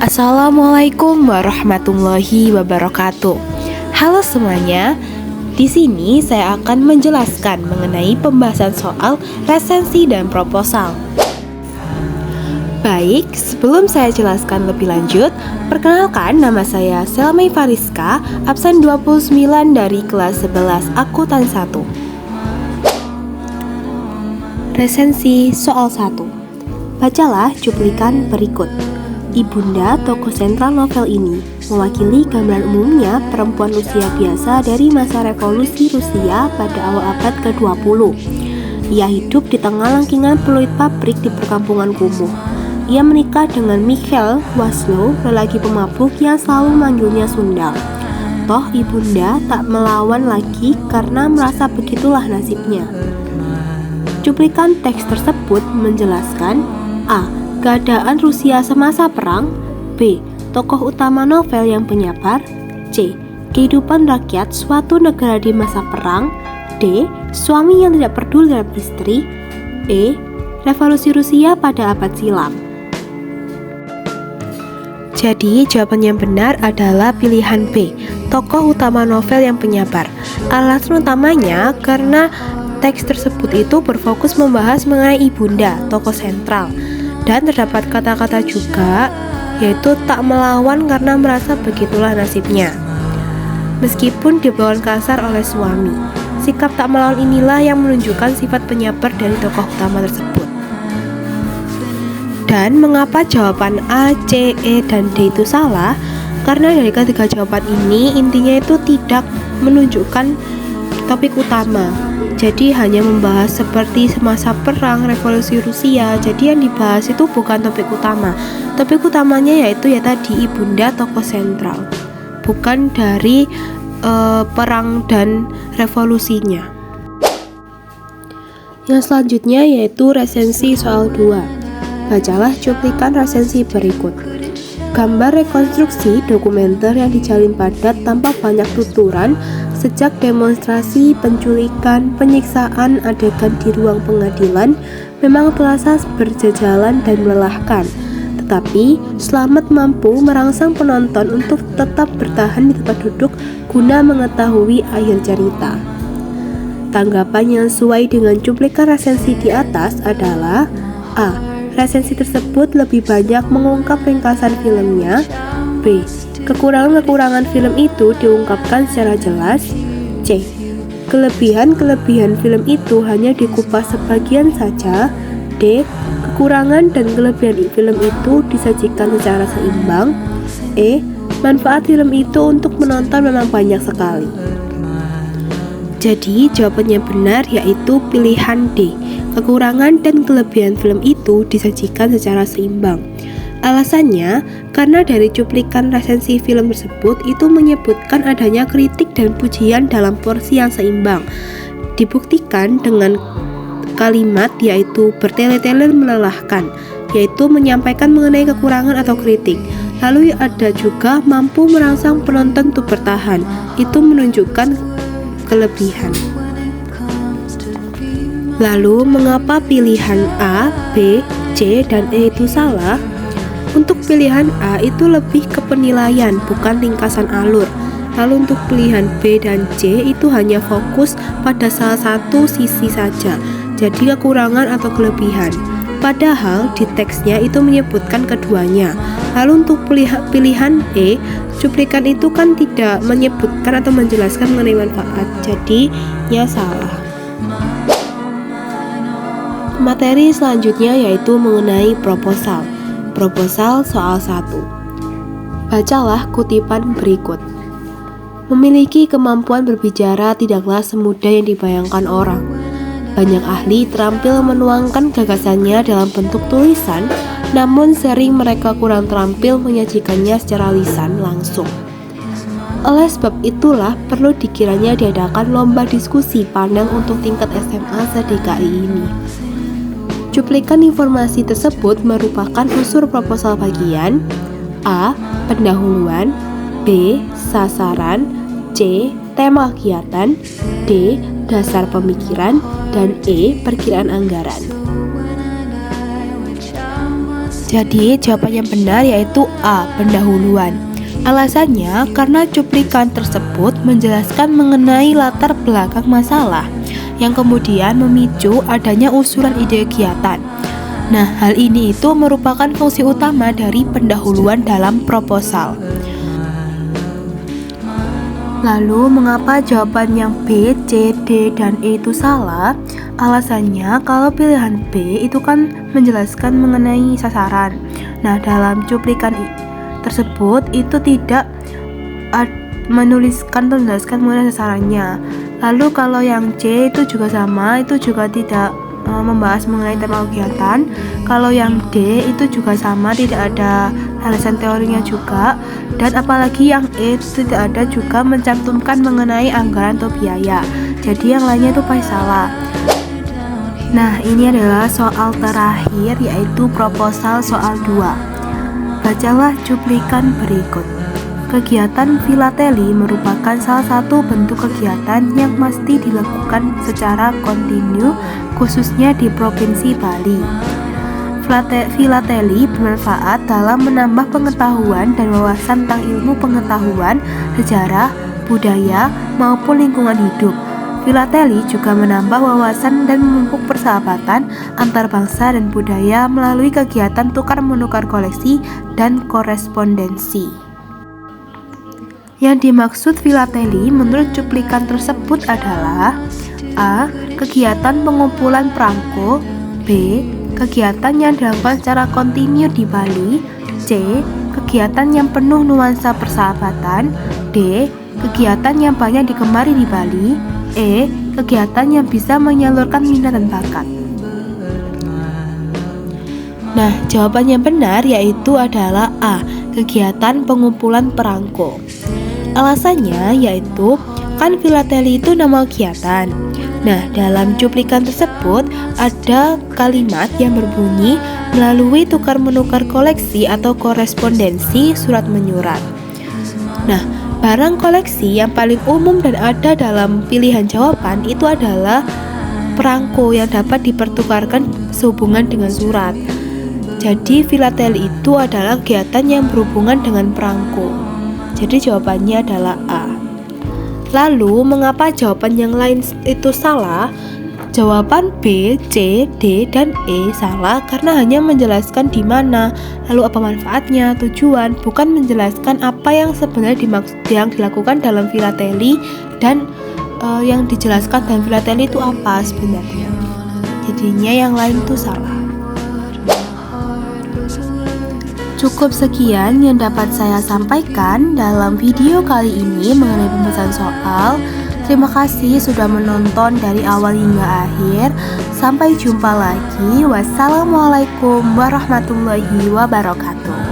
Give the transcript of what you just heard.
Assalamualaikum warahmatullahi wabarakatuh. Halo semuanya. Di sini saya akan menjelaskan mengenai pembahasan soal resensi dan proposal. Baik, sebelum saya jelaskan lebih lanjut, perkenalkan nama saya Selmai Fariska, absen 29 dari kelas 11 Akuntan 1. Resensi soal 1. Bacalah cuplikan berikut. Ibunda tokoh sentral novel ini mewakili gambaran umumnya perempuan usia biasa dari masa revolusi Rusia pada awal abad ke-20. Ia hidup di tengah langkingan peluit pabrik di perkampungan kumuh. Ia menikah dengan Mikhail Waslow, lelaki pemabuk yang selalu manggilnya Sundal. Toh ibunda tak melawan lagi karena merasa begitulah nasibnya. Cuplikan teks tersebut menjelaskan: A. Keadaan Rusia semasa perang. B. Tokoh utama novel yang penyabar. C. Kehidupan rakyat suatu negara di masa perang. D. Suami yang tidak peduli terhadap istri. E. Revolusi Rusia pada abad silam. Jadi jawaban yang benar adalah pilihan B, tokoh utama novel yang penyabar. Alasan utamanya karena teks tersebut itu berfokus membahas mengenai ibunda, tokoh sentral. Dan terdapat kata-kata juga, yaitu tak melawan karena merasa begitulah nasibnya. Meskipun dibawa kasar oleh suami, sikap tak melawan inilah yang menunjukkan sifat penyabar dari tokoh utama tersebut. Dan mengapa jawaban A, C, E, dan D itu salah? Karena dari ketiga jawaban ini intinya itu tidak menunjukkan topik utama. Jadi hanya membahas seperti semasa perang, revolusi Rusia. Jadi yang dibahas itu bukan topik utama. Topik utamanya yaitu tadi ibunda tokoh sentral, bukan dari perang dan revolusinya. Yang selanjutnya yaitu resensi soal 2. Bacalah cuplikan resensi berikut. Gambar rekonstruksi dokumenter yang dijalin padat tanpa banyak tuturan sejak demonstrasi, penculikan, penyiksaan adegan di ruang pengadilan memang terasa berjajalan dan melelahkan. Tetapi Slamet mampu merangsang penonton untuk tetap bertahan di tempat duduk guna mengetahui akhir cerita. Tanggapan yang sesuai dengan cuplikan resensi di atas adalah: A. Resensi tersebut lebih banyak mengungkap ringkasan filmnya. B. Kekurangan-kekurangan film itu diungkapkan secara jelas. C. Kelebihan-kelebihan film itu hanya dikupas sebagian saja. D. Kekurangan dan kelebihan film itu disajikan secara seimbang. E. Manfaat film itu untuk menonton memang banyak sekali. Jadi jawabannya benar yaitu pilihan D. Kekurangan dan kelebihan film itu disajikan secara seimbang. Alasannya, karena dari cuplikan resensi film tersebut itu menyebutkan adanya kritik dan pujian dalam porsi yang seimbang. Dibuktikan dengan kalimat yaitu bertele-tele melelahkan, yaitu menyampaikan mengenai kekurangan atau kritik. Lalu ada juga mampu merangsang penonton untuk bertahan, itu menunjukkan kelebihan. Lalu, mengapa pilihan A, B, C, dan E itu salah? Untuk pilihan A itu lebih ke penilaian, bukan ringkasan alur. Lalu untuk pilihan B dan C itu hanya fokus pada salah satu sisi saja, jadi kekurangan atau kelebihan. Padahal di teksnya itu menyebutkan keduanya. Lalu untuk pilihan E, cuplikan itu kan tidak menyebutkan atau menjelaskan mengenai manfaat, jadi ya salah. Materi selanjutnya yaitu mengenai proposal. Proposal soal 1. Bacalah kutipan berikut. Memiliki kemampuan berbicara tidaklah semudah yang dibayangkan orang. Banyak ahli terampil menuangkan gagasannya dalam bentuk tulisan, namun sering mereka kurang terampil menyajikannya secara lisan langsung. Oleh sebab itulah perlu dikiranya diadakan lomba diskusi panel untuk tingkat SMA se-DKI ini. Cuplikan informasi tersebut merupakan unsur proposal bagian A. Pendahuluan, B. Sasaran, C. Tema kegiatan, D. Dasar pemikiran, dan E. Perkiraan anggaran. Jadi jawaban yang benar yaitu A, pendahuluan. Alasannya karena cuplikan tersebut menjelaskan mengenai latar belakang masalah yang kemudian memicu adanya usulan ide kegiatan. Nah, hal ini itu merupakan fungsi utama dari pendahuluan dalam proposal. Lalu, mengapa jawaban yang B, C, D, dan E itu salah? Alasannya, kalau pilihan B itu kan menjelaskan mengenai sasaran. Nah, dalam cuplikan tersebut itu tidak menjelaskan mengenai sasarannya. Lalu, kalau yang C itu juga sama, itu juga tidak membahas mengenai tema kegiatan. Kalau yang D itu juga sama, tidak ada alasan teorinya juga. Dan apalagi yang E itu tidak ada juga mencantumkan mengenai anggaran atau biaya. Jadi yang lainnya itu pasti salah. Nah, ini adalah soal terakhir, yaitu proposal soal 2. Bacalah cuplikan berikut. Kegiatan filateli merupakan salah satu bentuk kegiatan yang mesti dilakukan secara kontinu, khususnya di Provinsi Bali. Filateli bermanfaat dalam menambah pengetahuan dan wawasan tentang ilmu pengetahuan, sejarah, budaya, maupun lingkungan hidup. Filateli juga menambah wawasan dan memupuk persahabatan antar bangsa dan budaya melalui kegiatan tukar-menukar koleksi dan korespondensi. Yang dimaksud filateli menurut cuplikan tersebut adalah A. Kegiatan pengumpulan perangko, B. Kegiatan yang dilakukan secara kontinu di Bali, C. Kegiatan yang penuh nuansa persahabatan, D. Kegiatan yang banyak digemari di Bali, E. Kegiatan yang bisa menyalurkan minat dan bakat. Nah, jawaban yang benar yaitu adalah A. Kegiatan pengumpulan perangko. Alasannya yaitu kan filateli itu nama kegiatan. Nah, dalam cuplikan tersebut ada kalimat yang berbunyi melalui tukar-menukar koleksi atau korespondensi surat menyurat. Nah, barang koleksi yang paling umum dan ada dalam pilihan jawaban itu adalah perangko yang dapat dipertukarkan sehubungan dengan surat. Jadi filateli itu adalah kegiatan yang berhubungan dengan perangko. Jadi jawabannya adalah A. Lalu, mengapa jawaban yang lain itu salah? Jawaban B, C, D, dan E salah karena hanya menjelaskan di mana, lalu apa manfaatnya, tujuan, bukan menjelaskan apa yang sebenarnya yang dilakukan dalam filateli dan yang dijelaskan dalam filateli itu apa sebenarnya. Jadinya yang lain itu salah. Cukup sekian yang dapat saya sampaikan dalam video kali ini mengenai pembahasan soal. Terima kasih sudah menonton dari awal hingga akhir. Sampai jumpa lagi. Wassalamualaikum warahmatullahi wabarakatuh.